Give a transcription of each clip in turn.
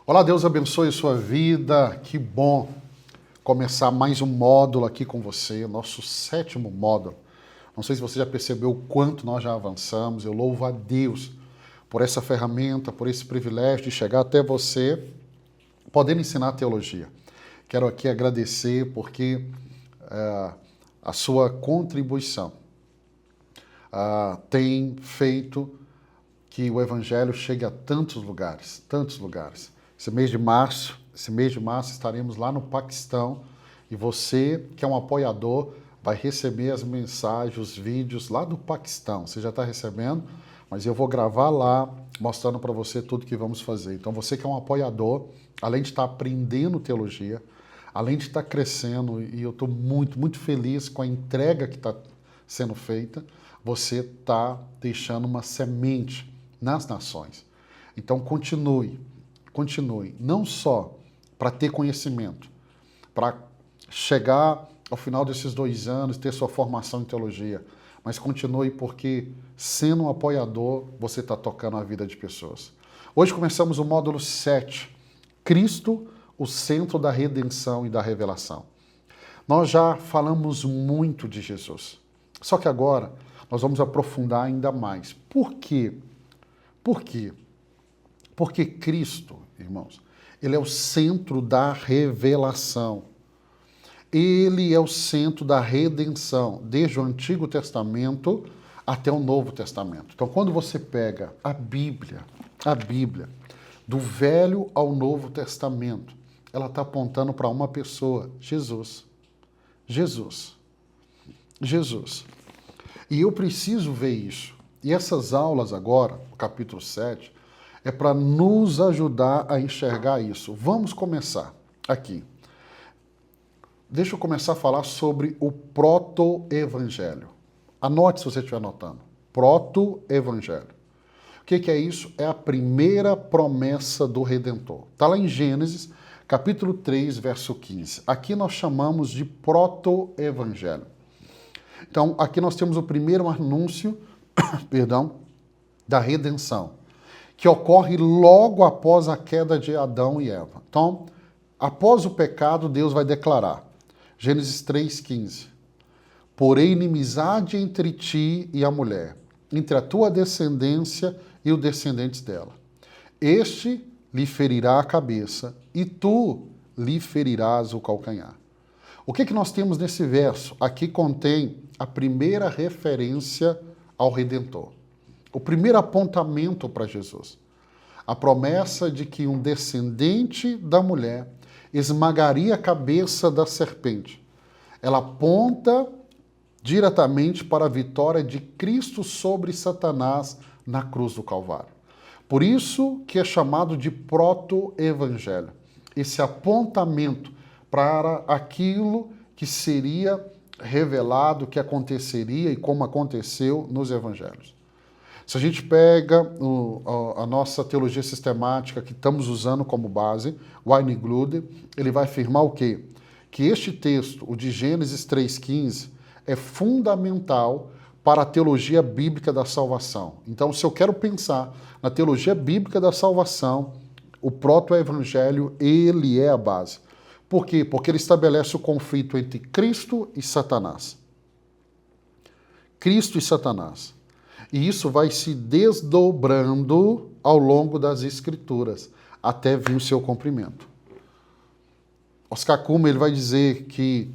Olá, Deus abençoe a sua vida. Que bom começar mais um módulo aqui com você, nosso 7º módulo. Não sei se você já percebeu o quanto nós já avançamos. Eu louvo a Deus por essa ferramenta, por esse privilégio de chegar até você, podendo ensinar teologia. Quero aqui agradecer porque a sua contribuição tem feito que o Evangelho chegue a tantos lugares, tantos lugares. Esse mês de março estaremos lá no Paquistão e você, que é um apoiador, vai receber as mensagens, os vídeos lá do Paquistão. Você já está recebendo, mas eu vou gravar lá, mostrando para você tudo que vamos fazer. Então você que é um apoiador, além de estar aprendendo teologia, além de estar crescendo, e eu estou muito, muito feliz com a entrega que está sendo feita, você está deixando uma semente nas nações. Então continue, não só para ter conhecimento, para chegar ao final desses 2 anos, ter sua formação em teologia, mas continue porque, sendo um apoiador, você está tocando a vida de pessoas. Hoje começamos o módulo 7, Cristo, o centro da redenção e da revelação. Nós já falamos muito de Jesus, só que agora nós vamos aprofundar ainda mais. Por quê? Por quê? Porque Cristo, irmãos, ele é o centro da revelação. Ele é o centro da redenção, desde o Antigo Testamento até o Novo Testamento. Então, quando você pega a Bíblia, do Velho ao Novo Testamento, ela está apontando para uma pessoa, Jesus. E eu preciso ver isso. E essas aulas agora, o capítulo 7, é para nos ajudar a enxergar isso. Vamos começar aqui. Deixa eu começar a falar sobre o proto-evangelho. Anote se você estiver anotando. Proto-evangelho. O que é isso? É a primeira promessa do Redentor. Está lá em Gênesis, capítulo 3, verso 15. Aqui nós chamamos de proto-evangelho. Então, aqui nós temos o primeiro anúncio, da redenção, que ocorre logo após a queda de Adão e Eva. Então, após o pecado, Deus vai declarar, Gênesis 3,15, porém inimizade entre ti e a mulher, entre a tua descendência e o descendente dela. Este lhe ferirá a cabeça e tu lhe ferirás o calcanhar. O que nós temos nesse verso? Aqui contém a primeira referência ao Redentor. O primeiro apontamento para Jesus. A promessa de que um descendente da mulher esmagaria a cabeça da serpente. Ela aponta diretamente para a vitória de Cristo sobre Satanás na cruz do Calvário. Por isso que é chamado de proto-evangelho. Esse apontamento para aquilo que seria revelado, que aconteceria e como aconteceu nos evangelhos. Se a gente pega a nossa teologia sistemática que estamos usando como base, o Weiniglude, ele vai afirmar o quê? Que este texto, o de Gênesis 3,15, é fundamental para a teologia bíblica da salvação. Então, se eu quero pensar na teologia bíblica da salvação, o proto-evangelho, ele é a base. Por quê? Porque ele estabelece o conflito entre Cristo e Satanás. Cristo e Satanás. E isso vai se desdobrando ao longo das Escrituras, até vir o seu cumprimento. Oscar Cullmann, ele vai dizer que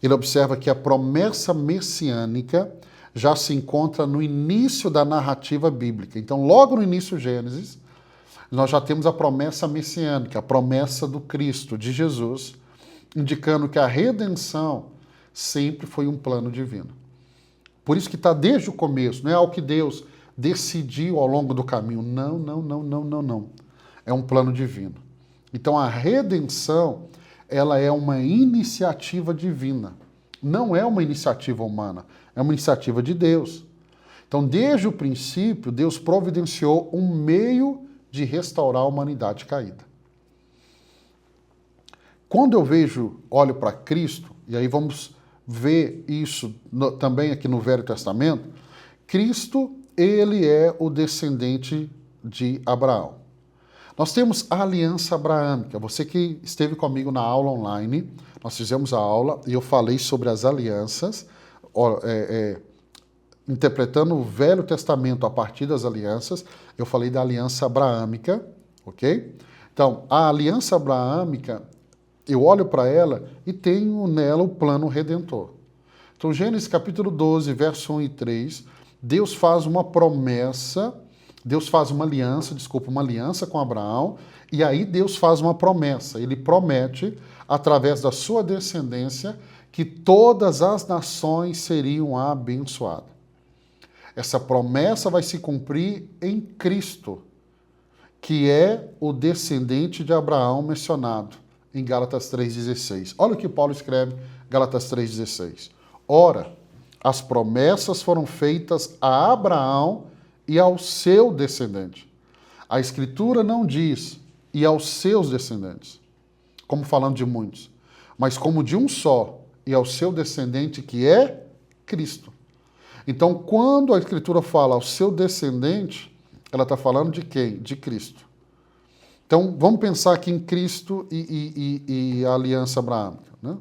ele observa que a promessa messiânica já se encontra no início da narrativa bíblica. Então, logo no início de Gênesis, nós já temos a promessa messiânica, a promessa do Cristo, de Jesus, indicando que a redenção sempre foi um plano divino. Por isso que está desde o começo, não é algo que Deus decidiu ao longo do caminho. Não. É um plano divino. Então a redenção, ela é uma iniciativa divina. Não é uma iniciativa humana, é uma iniciativa de Deus. Então desde o princípio, Deus providenciou um meio de restaurar a humanidade caída. Quando eu olho para Cristo, e aí vamos ver isso também aqui no Velho Testamento, Cristo, ele é o descendente de Abraão. Nós temos a aliança abraâmica. Você que esteve comigo na aula online, nós fizemos a aula e eu falei sobre as alianças, interpretando o Velho Testamento a partir das alianças. Eu falei da aliança abraâmica, ok? Então, a aliança abraâmica, eu olho para ela e tenho nela o plano redentor. Então, Gênesis capítulo 12, verso 1 e 3, Deus faz uma promessa, Deus faz uma aliança com Abraão, e aí Deus faz uma promessa. Ele promete, através da sua descendência, que todas as nações seriam abençoadas. Essa promessa vai se cumprir em Cristo, que é o descendente de Abraão mencionado em Gálatas 3,16. Olha o que Paulo escreve em Gálatas 3,16. Ora, as promessas foram feitas a Abraão e ao seu descendente. A Escritura não diz e aos seus descendentes, como falando de muitos, mas como de um só e ao seu descendente, que é Cristo. Então, quando a Escritura fala ao seu descendente, ela está falando de quem? De Cristo. Então, vamos pensar aqui em Cristo e a aliança abraâmica, né?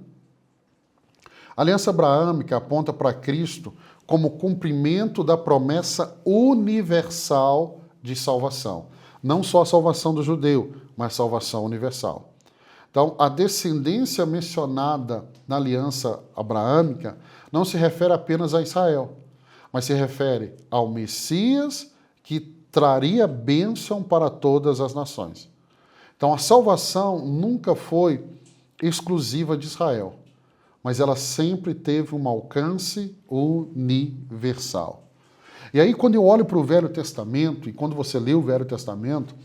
A aliança abraâmica aponta para Cristo como cumprimento da promessa universal de salvação. Não só a salvação do judeu, mas a salvação universal. Então, a descendência mencionada na aliança abraâmica não se refere apenas a Israel, mas se refere ao Messias que traria bênção para todas as nações. Então, a salvação nunca foi exclusiva de Israel, mas ela sempre teve um alcance universal. E aí, quando eu olho para o Velho Testamento, e quando você lê o Velho Testamento,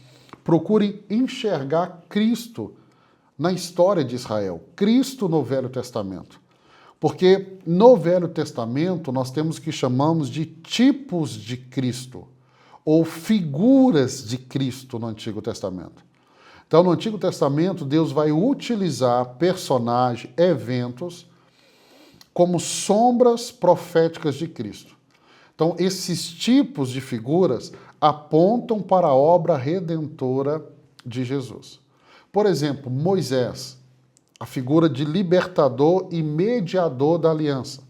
procure enxergar Cristo na história de Israel, Cristo no Velho Testamento. Porque no Velho Testamento nós temos o que chamamos de tipos de Cristo, ou figuras de Cristo no Antigo Testamento. Então, no Antigo Testamento, Deus vai utilizar personagens, eventos, como sombras proféticas de Cristo. Então, esses tipos de figuras apontam para a obra redentora de Jesus. Por exemplo, Moisés, a figura de libertador e mediador da aliança.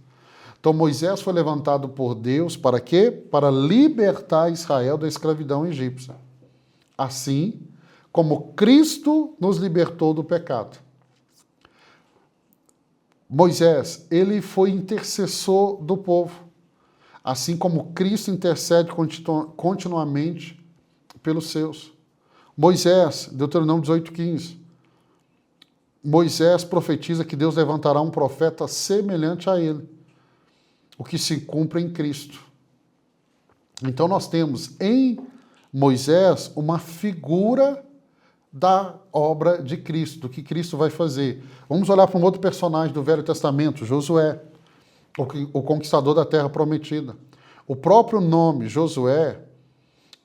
Então, Moisés foi levantado por Deus para quê? Para libertar Israel da escravidão egípcia. Assim como Cristo nos libertou do pecado. Moisés, ele foi intercessor do povo, assim como Cristo intercede continuamente pelos seus. Moisés, Deuteronômio 18:15, Moisés profetiza que Deus levantará um profeta semelhante a ele, o que se cumpre em Cristo. Então nós temos em Moisés uma figura da obra de Cristo, do que Cristo vai fazer. Vamos olhar para um outro personagem do Velho Testamento, Josué, o conquistador da terra prometida. O próprio nome Josué,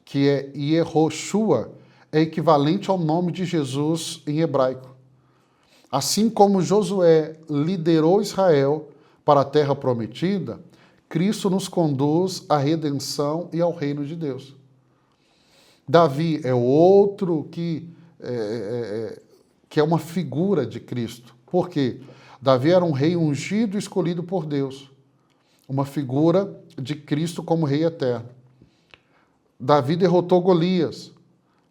que é Yehoshua, é equivalente ao nome de Jesus em hebraico. Assim como Josué liderou Israel para a terra prometida, Cristo nos conduz à redenção e ao reino de Deus. Davi é outro que é uma figura de Cristo. Por quê? Davi era um rei ungido e escolhido por Deus. Uma figura de Cristo como rei eterno. Davi derrotou Golias,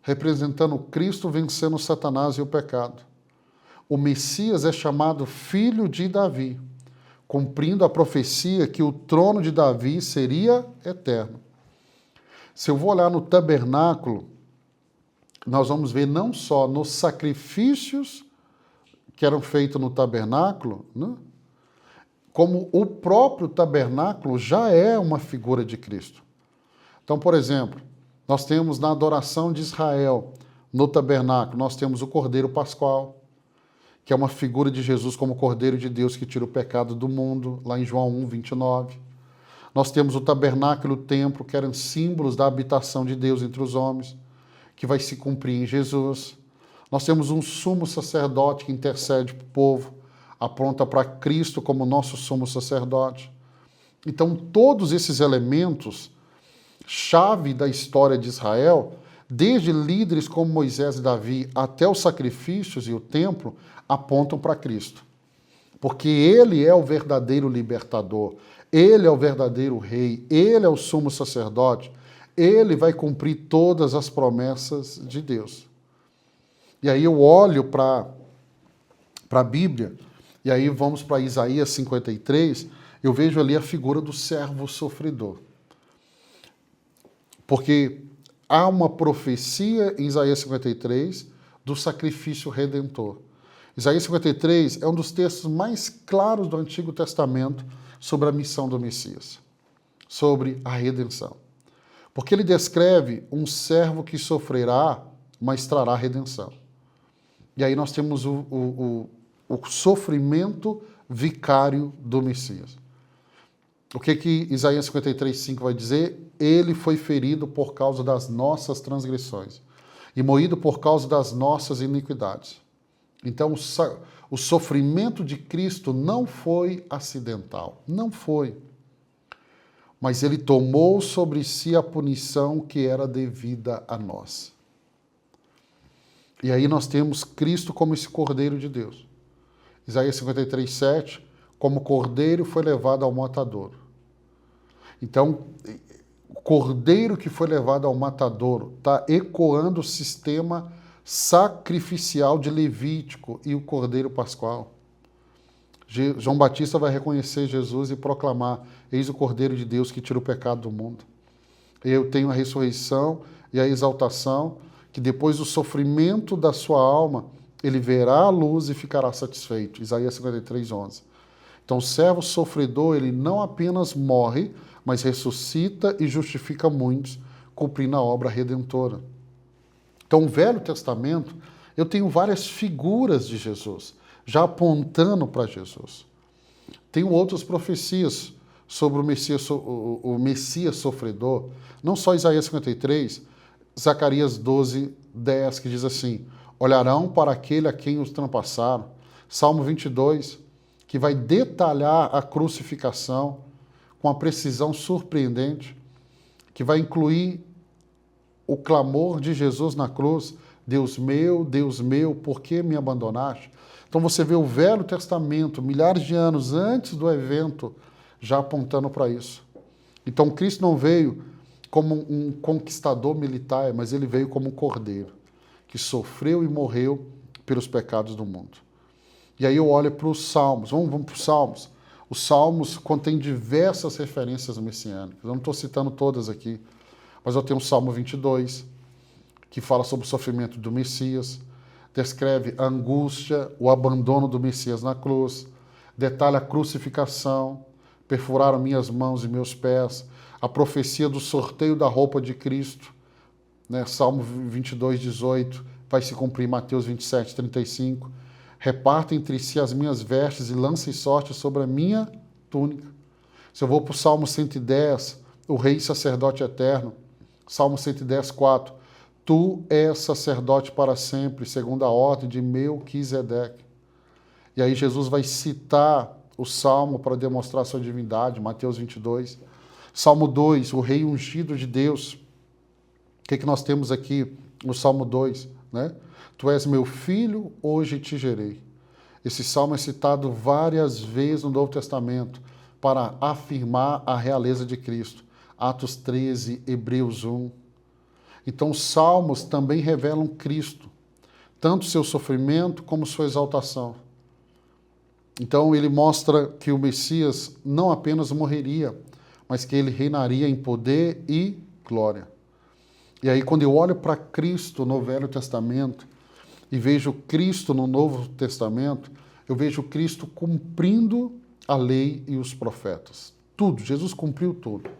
representando Cristo vencendo Satanás e o pecado. O Messias é chamado filho de Davi, cumprindo a profecia que o trono de Davi seria eterno. Se eu vou olhar no tabernáculo, nós vamos ver não só nos sacrifícios que eram feitos no tabernáculo, né, como o próprio tabernáculo já é uma figura de Cristo. Então, por exemplo, nós temos na adoração de Israel, no tabernáculo, nós temos o Cordeiro Pascual, que é uma figura de Jesus como Cordeiro de Deus que tira o pecado do mundo, lá em João 1:29. Nós temos o tabernáculo e o templo, que eram símbolos da habitação de Deus entre os homens, que vai se cumprir em Jesus. Nós temos um sumo sacerdote que intercede para o povo, aponta para Cristo como nosso sumo sacerdote. Então, todos esses elementos, chave da história de Israel, desde líderes como Moisés e Davi até os sacrifícios e o templo, apontam para Cristo. Porque ele é o verdadeiro libertador, ele é o verdadeiro rei, ele é o sumo sacerdote, ele vai cumprir todas as promessas de Deus. E aí eu olho para a Bíblia, e aí vamos para Isaías 53, eu vejo ali a figura do servo sofredor. Porque há uma profecia em Isaías 53 do sacrifício redentor. Isaías 53 é um dos textos mais claros do Antigo Testamento sobre a missão do Messias, sobre a redenção. Porque ele descreve um servo que sofrerá, mas trará redenção. E aí nós temos o sofrimento vicário do Messias. O que Isaías 53:5 vai dizer? Ele foi ferido por causa das nossas transgressões e moído por causa das nossas iniquidades. Então, o sofrimento de Cristo não foi acidental, não foi. Mas ele tomou sobre si a punição que era devida a nós. E aí nós temos Cristo como esse Cordeiro de Deus. Isaías 53:7, como cordeiro foi levado ao matadouro. Então, o cordeiro que foi levado ao matadouro está ecoando o sistema sacrificial de Levítico e o cordeiro pascual. João Batista vai reconhecer Jesus e proclamar: eis o Cordeiro de Deus que tira o pecado do mundo. Eu tenho a ressurreição e a exaltação, que depois do sofrimento da sua alma, ele verá a luz e ficará satisfeito. Isaías 53:11. Então, o servo sofredor, ele não apenas morre, mas ressuscita e justifica muitos, cumprindo a obra redentora. Então, no Velho Testamento, eu tenho várias figuras de Jesus, já apontando para Jesus. Tenho outras profecias sobre o Messias sofredor, não só Isaías 53, Zacarias 12:10, que diz assim: olharão para aquele a quem os traspassaram. Salmo 22, que vai detalhar a crucificação com uma precisão surpreendente, que vai incluir o clamor de Jesus na cruz: Deus meu, por que me abandonaste? Então você vê o Velho Testamento, milhares de anos antes do evento, já apontando para isso. Então Cristo não veio como um conquistador militar, mas ele veio como um cordeiro, que sofreu e morreu pelos pecados do mundo. E aí eu olho para os Salmos, vamos para os Salmos. Os Salmos contêm diversas referências messiânicas, eu não estou citando todas aqui, mas eu tenho o Salmo 22, que fala sobre o sofrimento do Messias, descreve a angústia, o abandono do Messias na cruz, detalha a crucificação, perfuraram minhas mãos e meus pés, a profecia do sorteio da roupa de Cristo, né? Salmo 22:18, vai se cumprir Mateus 27:35, reparta entre si as minhas vestes e lancem sorte sobre a minha túnica. Se eu vou para o Salmo 110, o rei sacerdote eterno, Salmo 110:4, tu és sacerdote para sempre, segundo a ordem de Melquisedeque. E aí Jesus vai citar o Salmo para demonstrar sua divindade, Mateus 22. Salmo 2, o rei ungido de Deus. O que nós temos aqui no Salmo 2? Né? Tu és meu filho, hoje te gerei. Esse salmo é citado várias vezes no Novo Testamento para afirmar a realeza de Cristo. Atos 13, Hebreus 1. Então, os salmos também revelam Cristo, tanto seu sofrimento como sua exaltação. Então, ele mostra que o Messias não apenas morreria, mas que ele reinaria em poder e glória. E aí, quando eu olho para Cristo no Velho Testamento e vejo Cristo no Novo Testamento, eu vejo Cristo cumprindo a lei e os profetas. Tudo, Jesus cumpriu tudo.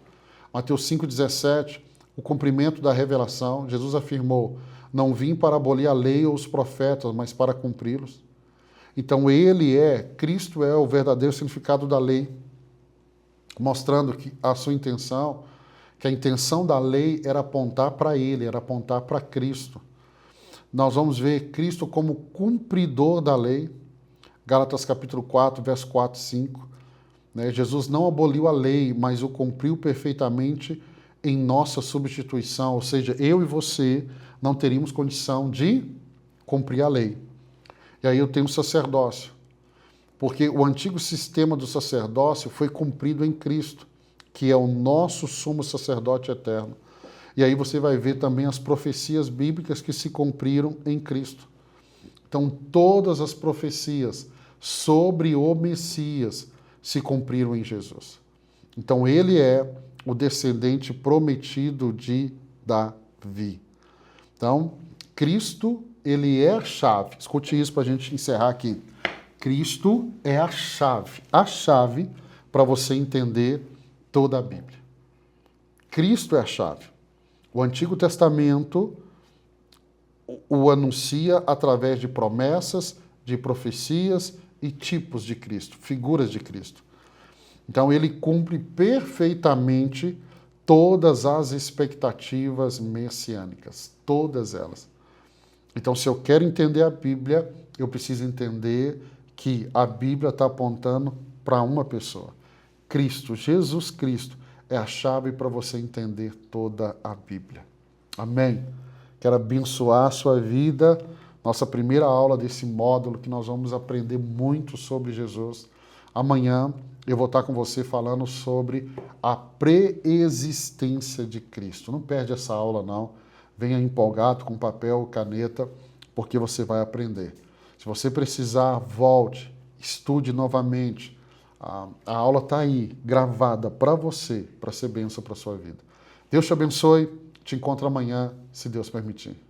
Mateus 5,17, o cumprimento da revelação, Jesus afirmou: não vim para abolir a lei ou os profetas, mas para cumpri-los. Então Cristo é o verdadeiro significado da lei, mostrando que a sua intenção, que a intenção da lei era apontar para ele, era apontar para Cristo. Nós vamos ver Cristo como cumpridor da lei, Gálatas capítulo 4, verso 4 e 5. Jesus não aboliu a lei, mas o cumpriu perfeitamente em nossa substituição, ou seja, eu e você não teríamos condição de cumprir a lei. E aí eu tenho o sacerdócio, porque o antigo sistema do sacerdócio foi cumprido em Cristo, que é o nosso sumo sacerdote eterno. E aí você vai ver também as profecias bíblicas que se cumpriram em Cristo. Então, todas as profecias sobre o Messias se cumpriram em Jesus. Então, ele é o descendente prometido de Davi. Então, Cristo, ele é a chave. Escute isso para a gente encerrar aqui. Cristo é a chave para você entender toda a Bíblia. Cristo é a chave. O Antigo Testamento o anuncia através de promessas, de profecias e tipos de Cristo, figuras de Cristo. Então ele cumpre perfeitamente todas as expectativas messiânicas, todas elas. Então, se eu quero entender a Bíblia, eu preciso entender que a Bíblia está apontando para uma pessoa. Cristo, Jesus Cristo, é a chave para você entender toda a Bíblia. Amém? Quero abençoar a sua vida. Nossa primeira aula desse módulo que nós vamos aprender muito sobre Jesus. Amanhã eu vou estar com você falando sobre a preexistência de Cristo. Não perde essa aula, não. Venha empolgado com papel, caneta, porque você vai aprender. Se você precisar, volte, estude novamente. A aula está aí, gravada para você, para ser bênção para a sua vida. Deus te abençoe. Te encontro amanhã, se Deus permitir.